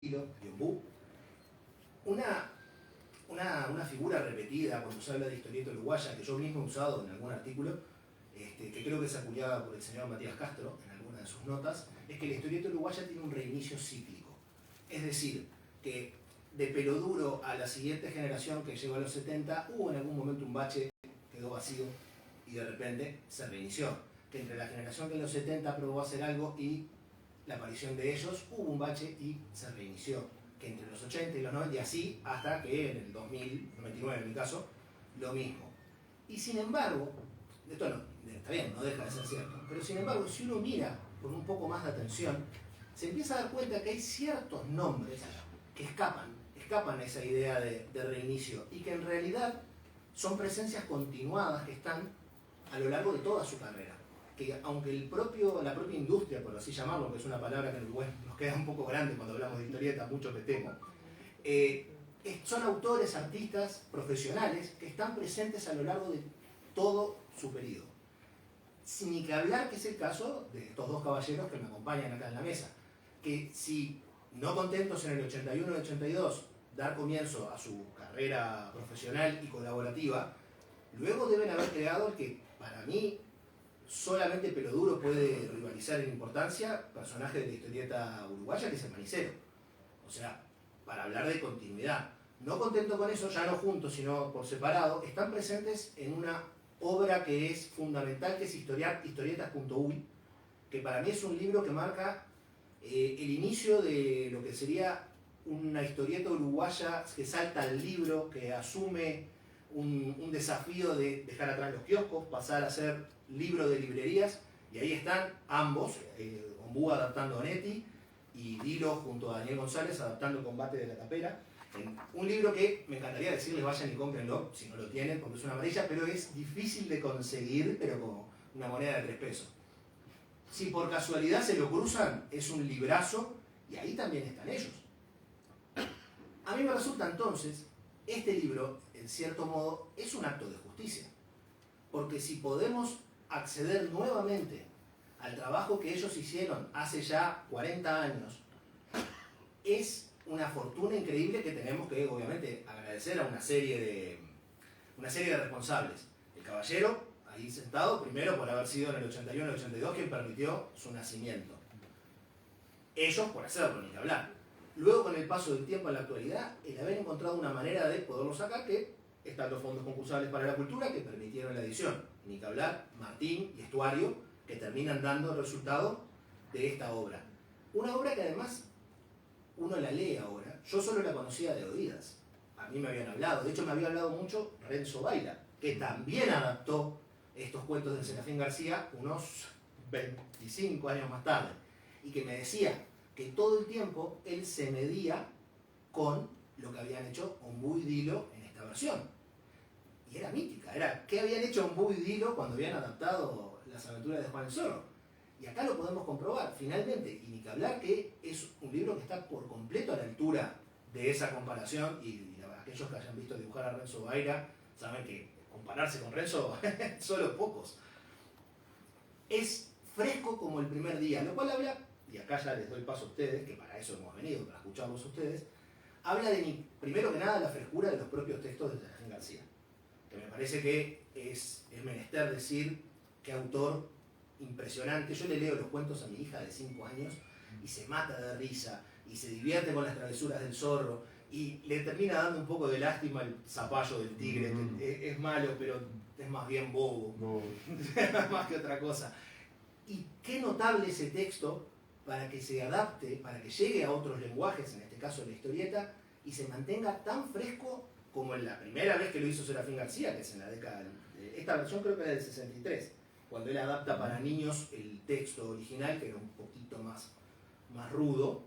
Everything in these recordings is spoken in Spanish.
Yonbú. Una figura repetida cuando se habla de historieta uruguaya, que yo mismo he usado en algún artículo, que creo que es acuñada por el señor Matías Castro en alguna de sus notas, es que la historieta uruguaya tiene un reinicio cíclico. Es decir, que de Peloduro a la siguiente generación que llegó a los 70, hubo en algún momento un bache, quedó vacío y de repente se reinició. Que entre la generación que en los 70 probó hacer algo y la aparición de ellos, hubo un bache y se reinició. Que entre los 80 y los 90 y así hasta que en el 2099 en mi caso, lo mismo. Y sin embargo, esto no, está bien, no deja de ser cierto, pero sin embargo, si uno mira con un poco más de atención, se empieza a dar cuenta que hay ciertos nombres que escapan a esa idea de reinicio y que en realidad son presencias continuadas que están a lo largo de toda su carrera. Que aunque la propia industria, por así llamarlo, que es una palabra que en Uruguay nos queda un poco grande cuando hablamos de historieta, mucho me temo, son autores, artistas, profesionales que están presentes a lo largo de todo su periodo. Sin ni que hablar que es el caso de estos dos caballeros que me acompañan acá en la mesa, que si no contentos en el 81 y 82 dar comienzo a su carrera profesional y colaborativa, luego deben haber creado el que para mí solamente Peloduro puede rivalizar en importancia, personaje de la historieta uruguaya, que es el Manicero. O sea, para hablar de continuidad. No contento con eso, ya no juntos, sino por separado, están presentes en una obra que es fundamental, que es historietas.uy, que para mí es un libro que marca el inicio de lo que sería una historieta uruguaya que salta al libro, que asume un desafío de dejar atrás los kioscos, pasar a ser libro de librerías, y ahí están ambos, Ombú adaptando a Netti y Dilo junto a Daniel González adaptando Combate de la Tapera, en un libro que me encantaría decirles vayan y cómprenlo si no lo tienen porque es una maravilla, pero es difícil de conseguir, pero como una moneda de 3 pesos. Si por casualidad se lo cruzan, es un librazo y ahí también están ellos. A mí me resulta entonces, este libro, en cierto modo, es un acto de justicia. Porque si podemos acceder nuevamente al trabajo que ellos hicieron hace ya 40 años, es una fortuna increíble que tenemos que, obviamente, agradecer a una serie de responsables. El caballero, ahí sentado, primero por haber sido en el 81 y 82 quien permitió su nacimiento. Ellos por hacerlo, ni que hablar. Luego, con el paso del tiempo en la actualidad, el haber encontrado una manera de poderlo sacar, que están los fondos concursables para la cultura que permitieron la edición. Ni que hablar, Martín y Estuario, que terminan dando el resultado de esta obra. Una obra que además uno la lee ahora. Yo solo la conocía de oídas. A mí me habían hablado. De hecho, me había hablado mucho Renzo Baira, que también adaptó estos cuentos de Serafín García unos 25 años más tarde. Y que me decía que todo el tiempo él se medía con lo que habían hecho Ombú y Dilo en esta versión. Y era mítica, era qué habían hecho Ombú y Dilo cuando habían adaptado Las aventuras de Juan el Zorro. Y acá lo podemos comprobar, finalmente, y ni que hablar que es un libro que está por completo a la altura de esa comparación, y aquellos que hayan visto dibujar a Renzo Baira saben que compararse con Renzo, solo pocos. Es fresco como el primer día, lo cual habla, y acá ya les doy paso a ustedes, que para eso hemos venido, para escucharlos a ustedes, habla de, primero que nada, la frescura de los propios textos de Serafín García, que me parece que es menester decir qué autor impresionante. Yo le leo los cuentos a mi hija de 5 años y se mata de risa, y se divierte con las travesuras del zorro, y le termina dando un poco de lástima el zapallo del tigre, que es malo, pero es más bien bobo, más que otra cosa. Y qué notable ese texto para que se adapte, para que llegue a otros lenguajes, en este caso la historieta, y se mantenga tan fresco como en la primera vez que lo hizo Serafín García, que es en la década esta versión creo que era del 63, cuando él adapta para niños el texto original, que era un poquito más rudo.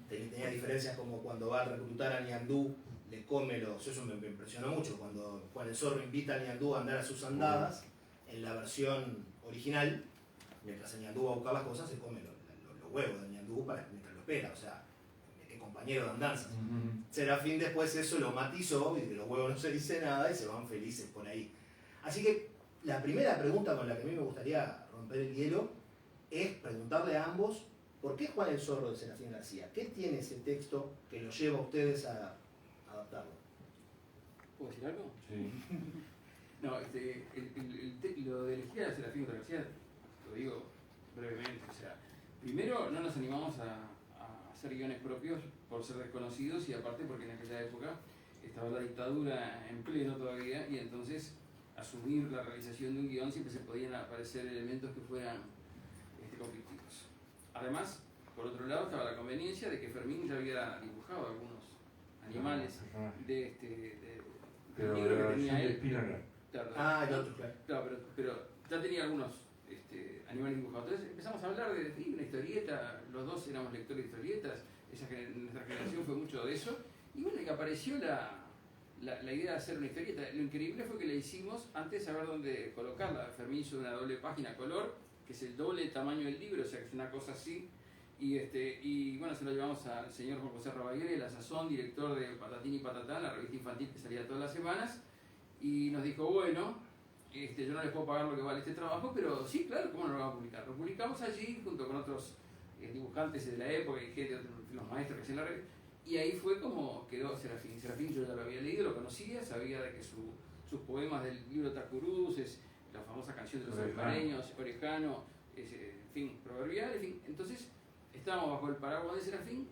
Tenía diferencias como cuando va a reclutar a Ñandú, le come eso me impresionó mucho, cuando Juan el Zorro invita a Ñandú a andar a sus andadas, en la versión original, mientras Ñandú va a buscar las cosas, se come los huevos de Ñandú mientras lo espera, o sea, qué compañero de andanzas. Serafín después eso lo matizó, y de los huevos no se dice nada, y se van felices por ahí. Así que la primera pregunta con la que a mí me gustaría romper el hielo es preguntarle a ambos ¿Por qué Juan el Zorro de Serafín García? ¿Qué tiene ese texto que los lleva a ustedes a adaptarlo? ¿Puedo decir algo? Sí. No, lo de elegir a Serafín García, lo digo brevemente, o sea, primero no nos animamos a hacer guiones propios por ser desconocidos y aparte porque en aquella época estaba la dictadura en pleno todavía y entonces asumir la realización de un guión siempre se podían aparecer elementos que fueran conflictivos. Además, por otro lado estaba la conveniencia de que Fermín ya había dibujado algunos animales del libro que tenía él. Claro, pero ya tenía algunos animales dibujados. Entonces empezamos a hablar de una historieta, los dos éramos lectores de historietas, nuestra generación fue mucho de eso, y bueno, que apareció la idea de hacer una historieta. Lo increíble fue que la hicimos antes de saber dónde colocarla. Fermín hizo una doble página color, que es el doble tamaño del libro, o sea que es una cosa así, y bueno, se lo llevamos al señor Juan José Rabaguer, la sazón, director de Patatín y Patatán, la revista infantil que salía todas las semanas, y nos dijo, bueno, yo no les puedo pagar lo que vale este trabajo, pero sí, claro, ¿cómo no lo vamos a publicar? Lo publicamos allí junto con otros dibujantes de la época y gente, los maestros que hacían la revista, y ahí fue como quedó Serafín. Serafín yo ya lo había leído, lo conocía, sabía de que sus poemas del libro Tacuruces, la famosa canción de los alfareños, Orejano, en fin, proverbial, en fin. Entonces, estábamos bajo el paraguas de Serafín,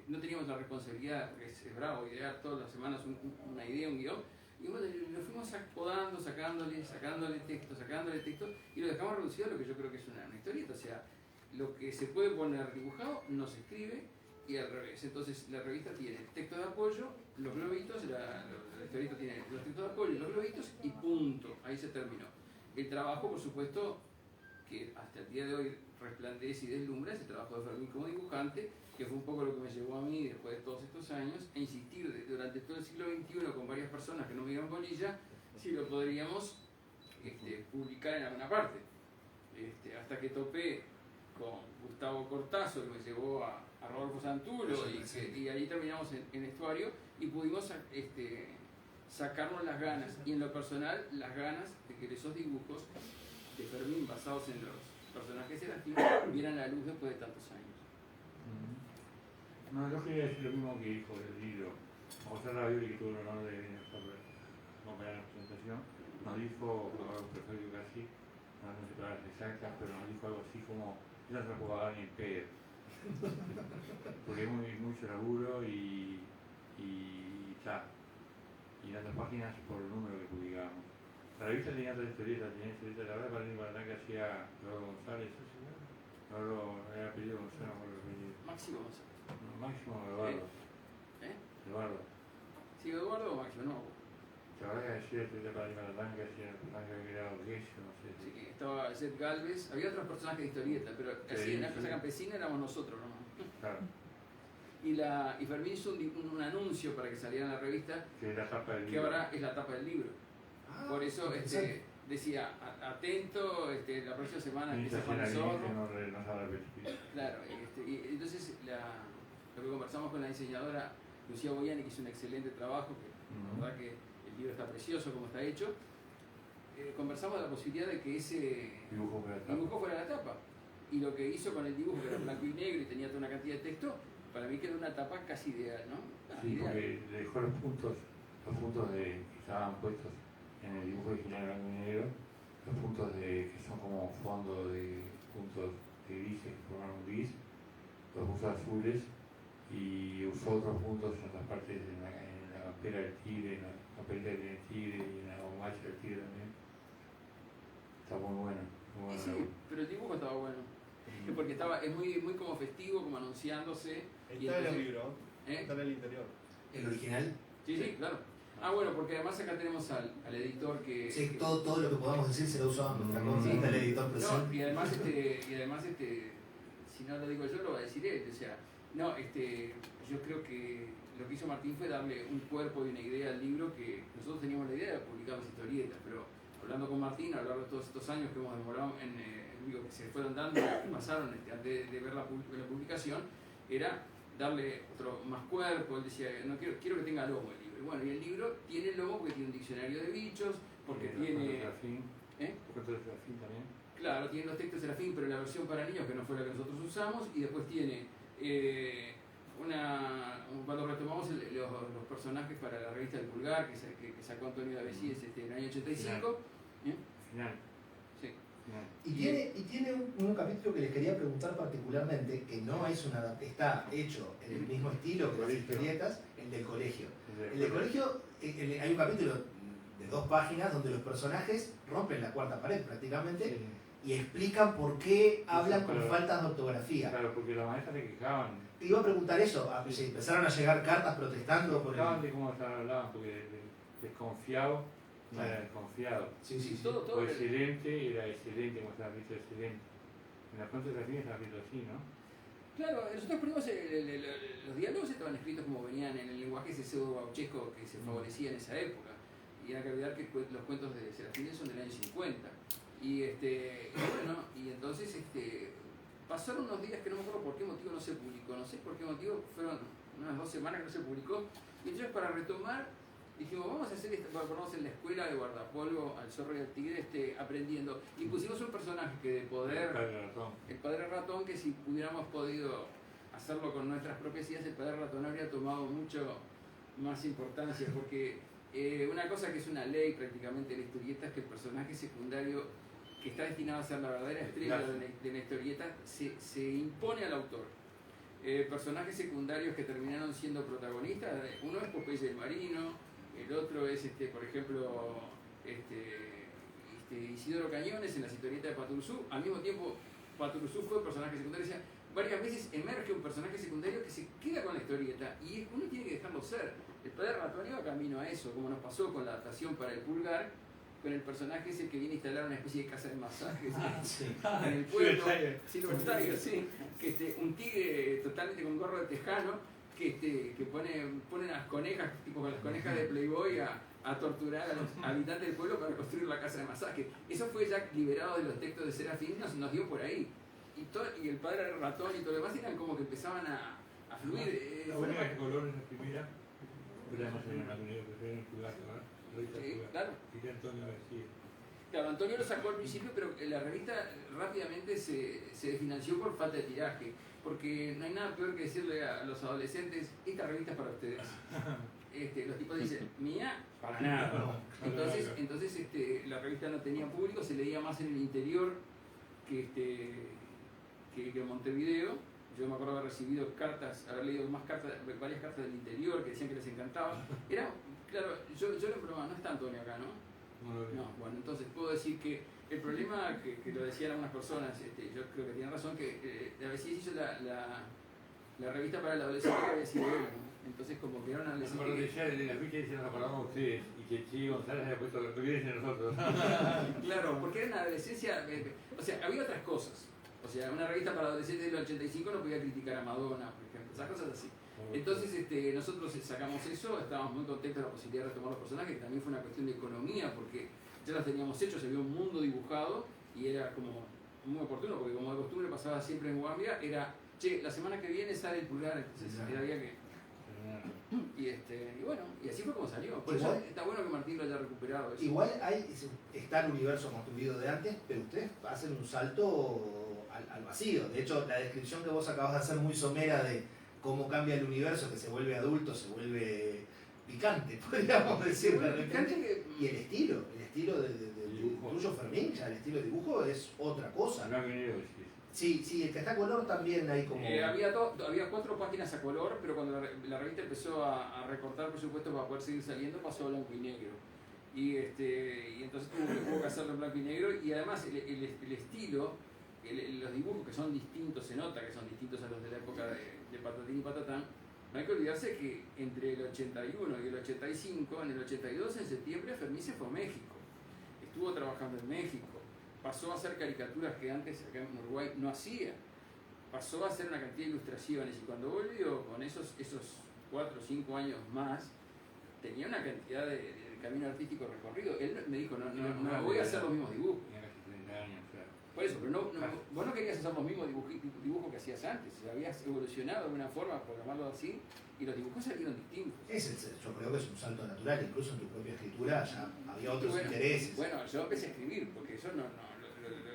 no teníamos la responsabilidad, porque es bravo idear todas las semanas una idea, un guión, y bueno, lo fuimos acomodando, sacándole texto, y lo dejamos reducido a lo que yo creo que es una historieta, o sea, lo que se puede poner dibujado no se escribe, y al revés. Entonces la revista tiene texto de apoyo, los globitos, la historieta tiene los textos de apoyo y los globitos, y punto, ahí se terminó. El trabajo, por supuesto, que hasta el día de hoy resplandece y deslumbra, es el trabajo de Fermín como dibujante, que fue un poco lo que me llevó a mí, después de todos estos años, a insistir durante todo el siglo XXI con varias personas que no me dieron bolilla, si lo podríamos publicar en alguna parte. Hasta que topé con Gustavo Cortazo, que me llevó a Rodolfo Santuro, y ahí terminamos en Estuario, y pudimos sacarnos las ganas, y en lo personal, las ganas de que esos dibujos de Fermín basados en los personajes Serafín vieran la luz después de tantos años. No, yo quería decir lo mismo que dijo el libro. José Ravioli, que tuvo el honor de acompañar la presentación, nos dijo, algo perfecto casi, no sé palabras exactas, pero nos dijo algo así como, yo no se lo puedo dar ni en pedo. Porque es mucho laburo y ya. Y en otras páginas por el número que publicábamos. La revista tenía otras historietas, la verdad, para el Patatán que hacía Eduardo González. Eduardo era apellido González, no me acuerdo el apellido. Máximo González. Máximo Eduardo. Eduardo. Sí, Eduardo o Máximo, no. La verdad que hacía historieta para el Patatán que hacía que era Orgueso, no sé. Sí, estaba Seth Galvez, había otros personajes de historieta, pero así en la Casa Campesina éramos nosotros, ¿no? Claro. Y Fermín hizo un anuncio para que saliera en la revista, que es la tapa del que libro. ahora es la tapa del libro. Por eso decía, atento, la próxima semana empieza Juan el Zorro. Claro, y entonces lo que conversamos con la diseñadora Lucía Boyani, que hizo un excelente trabajo, que la verdad que el libro está precioso como está hecho, conversamos de la posibilidad de que ese dibujo fuera la tapa. Y lo que hizo con el dibujo, que era blanco y negro y tenía toda una cantidad de texto, para mí quedó una tapa casi ideal, ¿no? Sí, ideal. Porque le dejó los puntos que estaban puestos en el dibujo original blanco y negro, los puntos que son como fondo de puntos de grises que forman un gris, los puso azules, y usó otros puntos en otras partes, en la campera del tigre, en la campera del tigre y en la bombacha del tigre también. Está muy bueno. Muy bueno. Sí, pero el dibujo estaba bueno. Porque es muy como festivo, como anunciándose. Está en el libro, está en el interior. ¿El original? Sí, claro. Bueno, porque además acá tenemos al editor que... Sí, todo lo que podamos decir se lo usaba en nuestra contra, está el editor presente. No, y además, si no lo digo yo, lo va a decir él. O sea, yo creo que lo que hizo Martín fue darle un cuerpo y una idea al libro, que nosotros teníamos la idea de publicar las historietas, pero hablando con Martín, a lo largo de todos estos años que hemos demorado que se fueron dando, que pasaron antes de ver la publicación, era darle más cuerpo. Él decía, no quiero que tenga lomo el libro. Y bueno, y el libro tiene lomo porque tiene un diccionario de bichos, porque tiene... ¿Serafín también? Claro, tiene los textos de Serafín, pero en la versión para niños, que no fue la que nosotros usamos, y después tiene cuando retomamos los personajes para la revista del Pulgar, que sacó Antonio Davesíes en el año 85. Final. Sí. Y tiene un capítulo que les quería preguntar particularmente, que no es una está hecho en el mismo estilo que las historietas, el del colegio. El del colegio, hay un capítulo de 2 páginas donde los personajes rompen la cuarta pared prácticamente y explican por qué hablan con faltas de ortografía. Claro, porque las maestras se quejaban. Te iba a preguntar eso, si empezaron a llegar cartas protestando por el... de cómo hablaban, porque desconfiado no era desconfiado. Sí. Todo o excelente era excelente, como estaba visto excelente. En la fuente de la está visto así, ¿no? Claro, nosotros primos los diálogos estaban escritos como venían en el lenguaje ese pseudo-gauchesco que se favorecía en esa época. Y hay que olvidar que los cuentos de Serafín son del año 50. Y bueno, y entonces pasaron unos días que no me acuerdo por qué motivo no se publicó, no sé por qué motivo, fueron unas 2 semanas que no se publicó. Y entonces para retomar, dijimos, vamos a hacer esto, ponemos en la escuela de guardapolvo al zorro y al tigre aprendiendo. Y pusimos un personaje que de poder, el padre ratón, que si hubiéramos podido hacerlo con nuestras propias ideas, el padre ratón habría tomado mucho más importancia, porque una cosa que es una ley prácticamente de la historieta es que el personaje secundario que está destinado a ser la verdadera estrella de la historieta se impone al autor. Personajes secundarios que terminaron siendo protagonistas, uno es Popeye el Marino, el otro es, por ejemplo, Isidoro Cañones en la historieta de Paturuzú. Al mismo tiempo, Paturuzú fue personaje secundario. O sea, varias veces emerge un personaje secundario que se queda con la historieta y uno tiene que dejarlo ser. El padre ratón iba camino a eso, como nos pasó con la adaptación para el Pulgar, con el personaje ese que viene a instalar una especie de casa de masajes en el pueblo. Silver Tiger, sí. Un tigre totalmente con gorro de tejano que pone las conejas, tipo con las conejas de Playboy, a torturar a los habitantes del pueblo para construir la casa de masaje. Eso fue ya liberado de los textos de Serafín, nos dio por ahí. Y el padre ratón y todo lo demás eran como que empezaban a fluir. La buena de color en la primera, podríamos hacer una comunidad que fue en el Pulgar, ¿no? Sí, claro. Y Antonio decía. Claro, Antonio lo sacó al principio, pero la revista rápidamente se desfinanció por falta de tiraje, porque no hay nada peor que decirle a los adolescentes, esta revista es para ustedes. Los tipos dicen, mía, para nada. Entonces la revista no tenía público, se leía más en el interior que en Montevideo. Yo me acuerdo haber recibido haber leído varias cartas del interior que decían que les encantaba. Claro, yo lo probaba, no está Antonio acá, ¿no? No, bueno, entonces puedo decir que el problema, que lo decían algunas personas, yo creo que tienen razón, que a veces hizo la revista para el adolescente que había sido él, ¿no? Entonces como que era un adolescente que... de la ficha decían, nos acordamos a ustedes, y que Chi González había puesto lo que viene de nosotros. Claro, porque era una adolescencia, o sea, había otras cosas. O sea, una revista para adolescentes del 85 no podía criticar a Madonna, por ejemplo, esas cosas así. Entonces nosotros sacamos eso, estábamos muy contentos de la posibilidad de retomar los personajes, que también fue una cuestión de economía, porque ya los teníamos hechos, había un mundo dibujado y era como muy oportuno, porque como de costumbre pasaba siempre en Guambia, era, che, la semana que viene sale el Pulgar, entonces había que... Y bueno, y así fue como salió. Por eso está bueno que Martín lo haya recuperado. Eso. Igual está el universo construido de antes, pero ustedes hacen un salto al vacío. De hecho, la descripción que vos acabas de hacer muy somera de cómo cambia el universo, que se vuelve adulto, se vuelve picante, podríamos decir. Picante y el estilo de tuyo, Fermín, ya el estilo de dibujo es otra cosa. Sí, el que está a color también hay como... había 4 páginas a color, pero cuando la revista empezó a recortar presupuesto para poder seguir saliendo, pasó a blanco y negro. Y entonces tuvo que hacerlo en blanco y negro, y además el estilo, los dibujos que son distintos, se nota que son distintos a los de la época de Patatín y Patatán. No hay que olvidarse que entre el 81 y el 85, en el 82, en septiembre, Fermín se fue a México. Estuvo trabajando en México. Pasó a hacer caricaturas que antes acá en Uruguay no hacía. Pasó a hacer una cantidad de ilustraciones y cuando volvió con esos 4 o 5 años más, tenía una cantidad de camino artístico recorrido. Él me dijo, no voy a hacer los mismos dibujos. Por eso, pero vos no querías hacer los mismos dibujos que hacías antes. Habías evolucionado de alguna forma, por llamarlo así, y los dibujos salieron distintos. Yo creo que es un salto natural, incluso en tu propia escritura ya había otros intereses. Bueno, yo empecé a escribir, porque yo no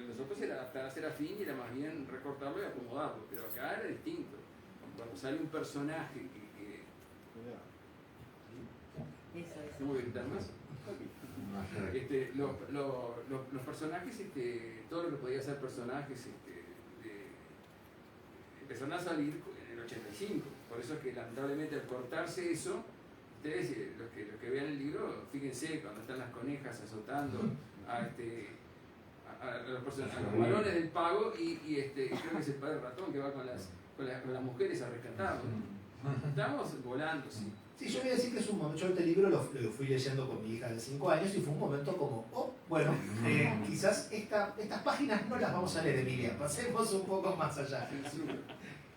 nosotros era adaptar a Serafín y era más bien recortarlo y acomodarlo, pero acá era distinto. Cuando sale un personaje que ¿no voy a gritar más? Los personajes, todo lo que podía ser personajes, empezaron a salir en el 85. Por eso es que lamentablemente al cortarse eso, ustedes, los que vean el libro, fíjense cuando están las conejas azotando a los varones del pago y creo que es el padre ratón que va con las mujeres a rescatarlos. Estamos volando, sí. Sí, yo voy a decir que es un momento, yo este libro lo fui leyendo con mi hija de 5 años y fue un momento como, bueno, quizás estas páginas no las vamos a leer, Emilia, pasemos un poco más allá.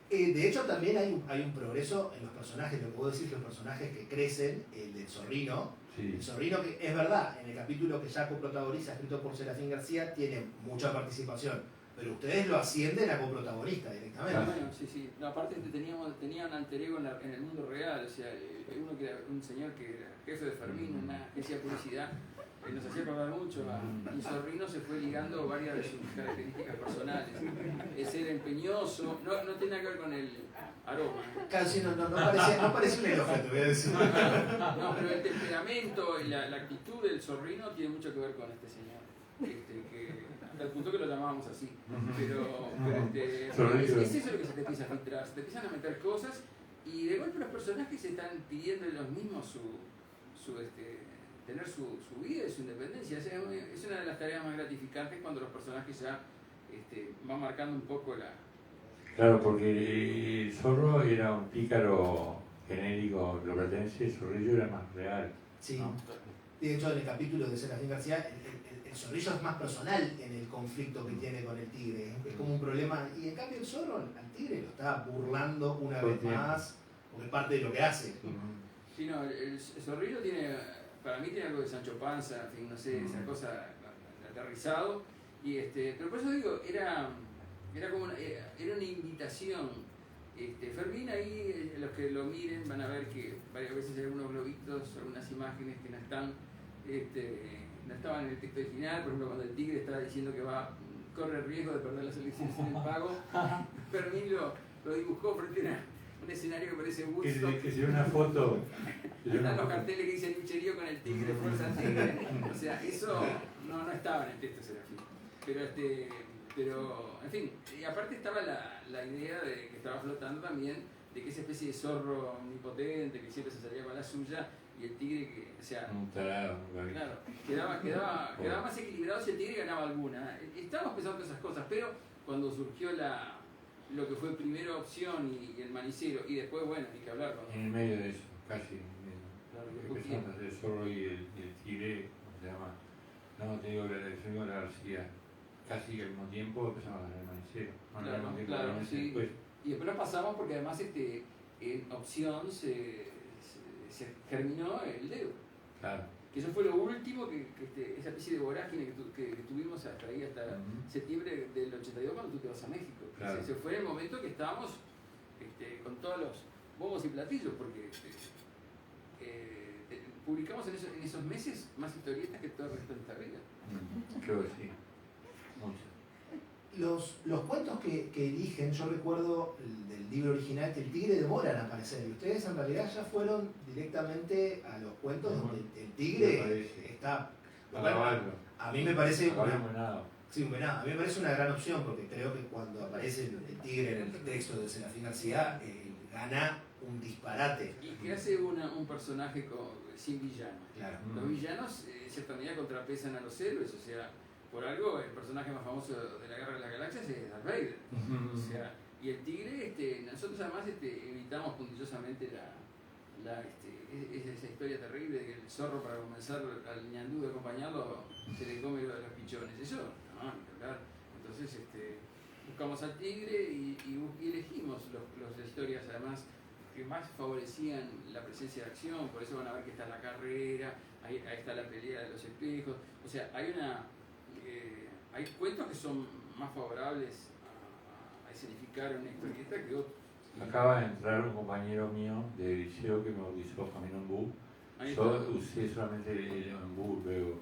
De hecho, también hay un progreso en los personajes, lo que puedo decir que los personajes que crecen, el del Zorrino, sí. El Zorrino que es verdad, en el capítulo que Jaco protagoniza, escrito por Serafín García, tiene mucha participación, pero ustedes lo ascienden a coprotagonista directamente. Bueno, sí. No, aparte tenía un alter ego en el mundo real, o sea, uno que era un señor que era jefe de Fermín en una agencia de publicidad, nos hacía acordar mucho y Zorrino se fue ligando varias de sus características personales. Es ser empeñoso, no tiene nada que ver con el aroma. Casi no parece un elogio, te voy a decir. No, pero el temperamento y la actitud del Zorrino tiene mucho que ver con este señor. Hasta el punto que lo llamábamos así. Pero es eso lo que se te empieza a filtrar. Se te empiezan a meter cosas y de golpe los personajes están pidiendo los mismos tener su vida y su independencia. Es una de las tareas más gratificantes cuando los personajes ya van marcando un poco la... Claro, porque el zorro era un pícaro genérico rioplatense, el zorrillo era más real. Sí. ¿No? De hecho, en el capítulo de Serafín García, el zorrillo es más personal en el conflicto que tiene con el tigre. Es como un problema. Y en cambio el zorro al tigre lo está burlando una vez más, porque es parte de lo que hace. Sí, no, el zorrillo para mí tiene algo de Sancho Panza, en fin, no sé, esa cosa aterrizado. Pero por eso digo, era una invitación. Fermín ahí, los que lo miren van a ver que varias veces hay algunos globitos, algunas imágenes que no estaban en el texto original. Por ejemplo, cuando el tigre está diciendo que corre riesgo de perder las elecciones en el pago, Fermín lo dibujó frente a un escenario que parece Woodstock. Que se ve una foto. Están los carteles que dicen lucherío con el tigre, fuerza tigre. O sea, eso no estaba en el texto Serafín. Pero, en fin, y aparte estaba la idea de que estaba flotando también de que esa especie de zorro omnipotente que siempre se salía con la suya y el tigre que, o sea, un tarado, claro, quedaba más equilibrado si el tigre ganaba alguna. Estábamos pensando esas cosas, pero cuando surgió lo que fue primera opción y el manicero, y después, bueno, hay que hablar con... En el medio de eso, casi. Claro, empezamos a hacer el zorro y el tigre, ¿cómo se llama? No, te digo la elección de la García. Casi al mismo tiempo empezamos a ganar el manicero. Claro, sí. Y después lo pasamos porque además en opción se germinó el dedo. Claro. Que eso fue lo último esa especie de vorágine que tuvimos hasta ahí, hasta septiembre del 82 cuando tú te vas a México. Claro. Ese fue el momento que estábamos con todos los bombos y platillos, porque publicamos en esos meses más historietas que todo el resto de esta vida. Creo que sí. Los cuentos que eligen, yo recuerdo del libro original que el tigre demora en aparecer y ustedes en realidad ya fueron directamente a los cuentos donde el tigre está... A mí me parece un venado. A mí me parece una gran opción porque creo que cuando aparece el tigre en el texto de Serafín García gana un disparate. Y que hace un personaje sin villano. Claro. Los villanos en cierta medida contrapesan a los héroes, o sea, por algo el personaje más famoso de la Guerra de las Galaxias es Darth Vader. O sea, y el tigre, nosotros además evitamos puntillosamente esa historia terrible de que el zorro, para comenzar al ñandú de acompañarlo, se le come lo de los pichones. Eso, no, ni hablar. Entonces buscamos al tigre y elegimos las historias además que más favorecían la presencia de acción. Por eso van a ver que está la carrera, ahí está la pelea de los espejos. O sea, hay cuentos que son más favorables a escenificar una historieta que otros. Acaba de entrar un compañero mío de liceo que me bautizó Camino Ombú. Yo usé solamente el Ombú luego,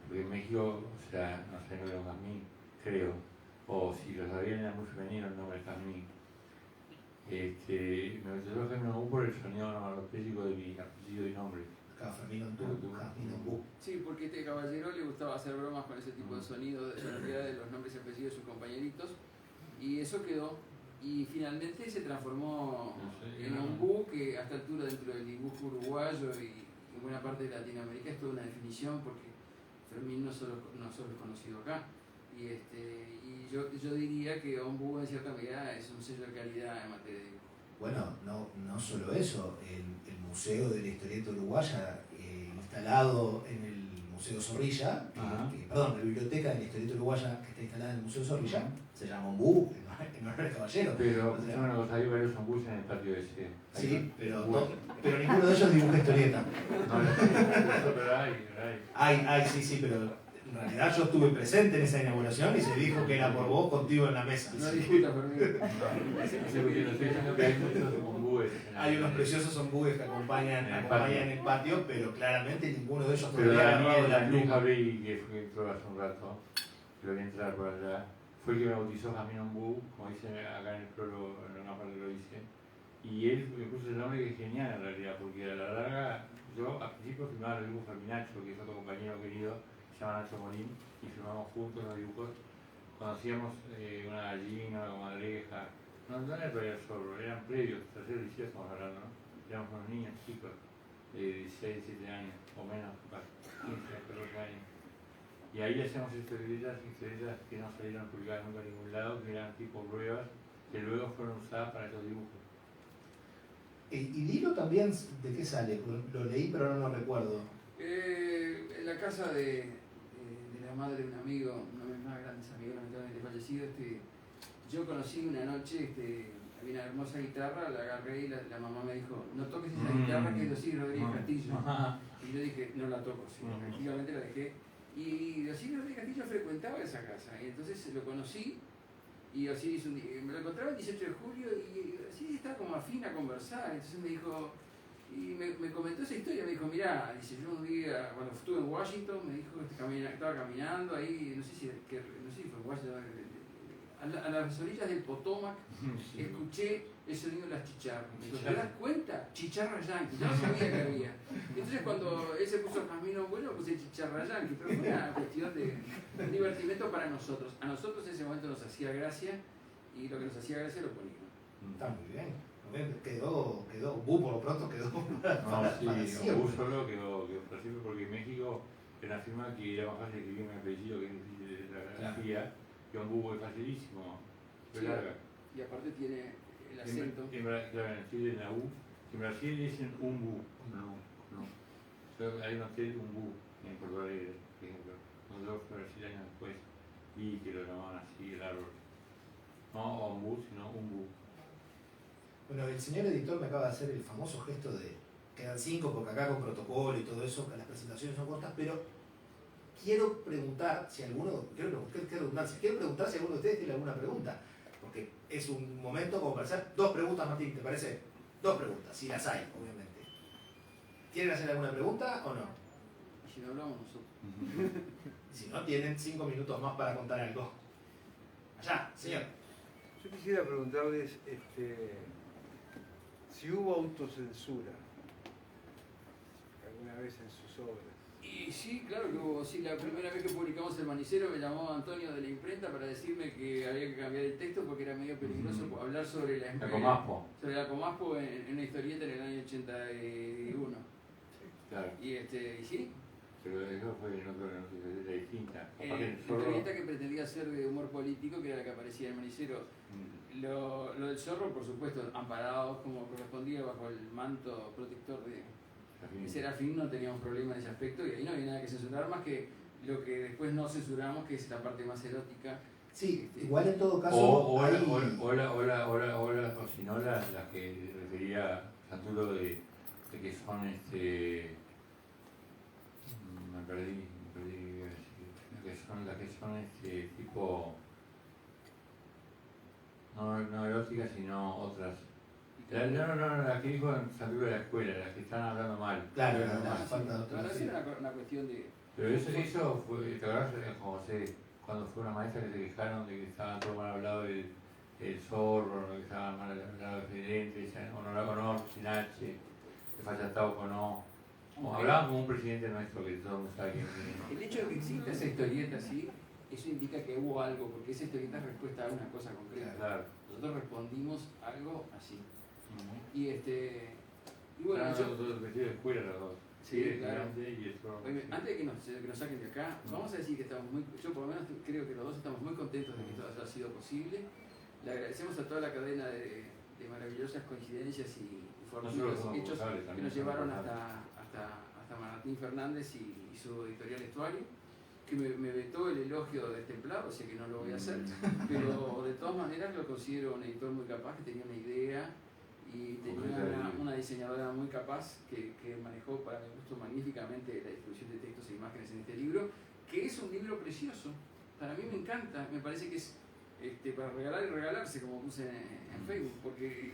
porque en México, o sea, no sé, no era un jazmín. creo. O si lo sabían era muy femenino el nombre Jazmín. Me gustó Jazmín Ombú por el sonido onomatopéyico de mi apellido y nombre. Jazmín Ombú. Sí, porque a este caballero le gustaba hacer bromas con ese tipo de sonido, de sonoridad de los nombres y apellidos de sus compañeritos, y eso quedó. Y finalmente se transformó en Ombú, que a esta altura dentro del dibujo uruguayo y en buena parte de Latinoamérica es toda una definición, porque Fermín no solo es conocido acá. Y yo diría que Ombú en cierta medida es un sello de calidad en materia de dibujo. Bueno, no solo eso, el Museo de la Historieta Uruguaya, instalado en el Museo Zorrilla, perdón, la Biblioteca de la Historieta Uruguaya que está instalada en el Museo Zorrilla, se llama Ombú, en honor al caballero. Pero una cosa, hay varios ombús en el patio ese. Sí, pero ninguno de ellos dibuja historieta. No, pero hay. Sí, pero en realidad yo estuve presente en esa inauguración y se dijo que era por vos contigo en la mesa. No discuta, Fermín. Hay unos preciosos ombúes que acompañan el patio, pero claramente ninguno de ellos pero todavía ha la pluma. Abrí, que entró hace un rato, que lo voy a entrar por allá, fue el que me bautizó Jazmín Ombú, como dice acá en el prólogo, en una parte lo dice. Y él me puso el nombre que es genial en realidad, porque a la larga, yo al principio firmaba los dibujos Ferminacho, que es otro compañero querido, se llama Nacho Morín, y firmamos juntos los dibujos. Conocíamos una gallina, una comadreja, no era el Royal Zorro, eran previos, tercero liceo estamos hablando, ¿no? Éramos unos niños chicos, de 16, 17 años, o menos, 15, 14 años. Y ahí hacíamos historietas que no salieron publicadas nunca en ningún lado, que eran tipo pruebas, que luego fueron usadas para estos dibujos. ¿Y Lilo también de qué sale? Lo leí pero no lo recuerdo. En la casa de la madre de un amigo, uno de mis más grandes amigos, lamentablemente fallecido, yo conocí una noche, había una hermosa guitarra, la agarré y la mamá me dijo, no toques esa guitarra que es de Osiris Rodríguez Castillo. Y yo dije, no la toco, sí, efectivamente la dejé. Y Osiris Rodríguez Castillo frecuentaba esa casa, y entonces lo conocí, y Osiris me lo encontraba el 18 de julio, y Osiris estaba como afín a conversar, entonces me dijo, y me comentó esa historia, me dijo, mirá, dice, yo un día, cuando estuve en Washington, me dijo que estaba caminando ahí, no sé si fue en Washington, a las orillas del Potomac, escuché el sonido de las chicharras. Me dijo, ¿te das cuenta? Chicharra yankee. Yo no sabía que había. Entonces cuando él se puso Jazmín Ombú, puse chicharra yankee, pero fue una cuestión de un divertimento para nosotros. A nosotros en ese momento nos hacía gracia y lo que nos hacía gracia lo poníamos. Está muy bien. Quedó, Ombú por lo pronto quedó para siempre. Ombú solo quedó para siempre porque en México era una firma que era más fácil escribir mi apellido que es difícil de la grafía. Que Ombú es facilísimo, es larga. Y aparte tiene el acento. Claro, en Chile en la U, en Brasil dicen Ombú, no. Hay un hotel Ombú en Porto Alegre, por ejemplo, nosotros brasileños después, y que lo llamaban así el árbol. No Ombú, sino Ombú. Bueno, el señor editor me acaba de hacer el famoso gesto de, quedan 5 porque acá con protocolo y todo eso, las presentaciones son cortas, pero quiero preguntar si alguno de ustedes tiene alguna pregunta, porque es un momento como para hacer 2 preguntas, Martín, ¿te parece? 2 preguntas, si las hay, obviamente. ¿Quieren hacer alguna pregunta o no? Si no hablamos nosotros. Si no, tienen 5 minutos más para contar algo. Allá, señor. Yo quisiera preguntarles si hubo autocensura alguna vez en sus obras. Y sí, claro que hubo. Sí, la primera vez que publicamos El Manicero me llamó Antonio de la imprenta para decirme que había que cambiar el texto porque era medio peligroso hablar sobre la Comaspo. Sobre la Comaspo en una historieta en el año 81. Claro. Y sí. Pero eso fue en otra historieta distinta. Historieta que pretendía ser de humor político, que era la que aparecía en El Manicero. Lo del zorro, por supuesto, amparados como correspondía bajo el manto protector de Serafín, no teníamos problema en ese aspecto y ahí no había nada que censurar más que lo que después no censuramos, que es la parte más erótica. Sí, igual en todo caso. O si no, las que refería Santuro de que son me perdí, las que son tipo no eróticas sino otras. No, las que dijo Santuro de la escuela, las que están hablando mal. Claro, no, era una cuestión de. Pero eso fue, ¿te acordás cuando fue una maestra que se quejaron de que estaba todo mal hablado el zorro, que estaba mal hablado el presidente, honor sin H, que fallatado con O. Hablaban como un presidente nuestro que todo el mundo sabe quién es. El hecho de que exista esa historieta así, eso indica que hubo algo, porque esa historieta es respuesta a una cosa concreta. Claro. Nosotros respondimos algo así. Uh-huh. Y bueno, claro, nosotros vestidos de escuela los dos. Sí, claro. Y eso, oye, antes de que nos saquen de acá, vamos a decir que estamos yo por lo menos creo que los dos estamos muy contentos de que esto haya sido posible. Le agradecemos a toda la cadena de maravillosas coincidencias y fortuitos hechos que nos llevaron hasta Martín Fernández y su editorial Estuario, que me vetó el elogio destemplado, o sea que no lo voy a hacer, pero de todas maneras lo considero un editor muy capaz, que tenía una idea y tenía una diseñadora muy capaz que manejó para mi gusto magníficamente la distribución de textos e imágenes en este libro, que es un libro precioso. Para mí me encanta, me parece que es para regalar y regalarse, como puse en Facebook, porque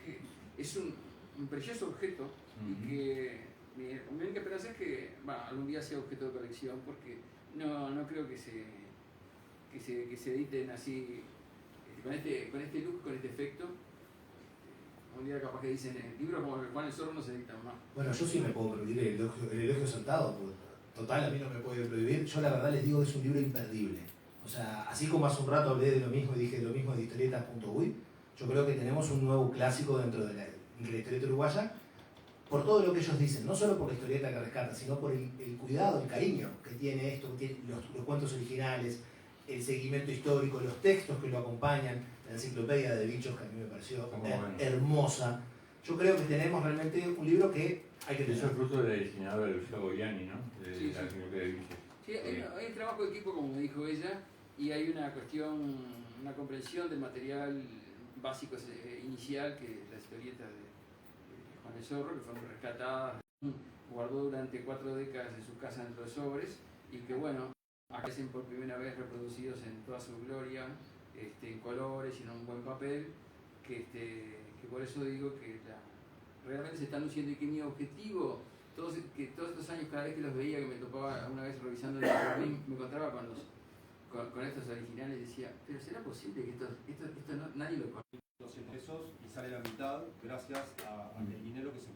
es un precioso objeto y que mi única esperanza es que algún día sea objeto de colección, porque no creo que se editen así con este look, con este efecto. Un día capaz que dicen libros como Juan el Zorro no se editan más. Bueno, yo sí me puedo prohibir el elogio saltado, porque total a mí no me puede prohibir. Yo la verdad les digo que es un libro imperdible. O sea, así como hace un rato hablé de lo mismo y dije de lo mismo de historietas.uy, yo creo que tenemos un nuevo clásico dentro de la historieta uruguaya, por todo lo que ellos dicen, no solo por la historieta que rescata, sino por el cuidado, el cariño que tiene esto, que tiene los cuentos originales, el seguimiento histórico, los textos que lo acompañan, la enciclopedia de bichos que a mí me pareció hermosa. Yo creo que tenemos realmente un libro que hay que tener. Eso es fruto de la diseñadora Lucía Goyani, ¿no? Sí, la enciclopedia de bichos. Sí, hay un trabajo de equipo, como me dijo ella, y hay una comprensión del material básico inicial, que la historieta de Juan el Zorro, que fue muy rescatada, guardó durante 4 décadas en su casa dentro de sobres, y que bueno, aparecen por primera vez reproducidos en toda su gloria, en colores y en un buen papel, que por eso digo que realmente se están luciendo, y que mi objetivo, todos estos años, cada vez que los veía, que me topaba una vez revisando el jardín, me encontraba con estos originales, decía, pero ¿será posible que esto nadie lo conoce? Los impresos y sale la mitad gracias al dinero que se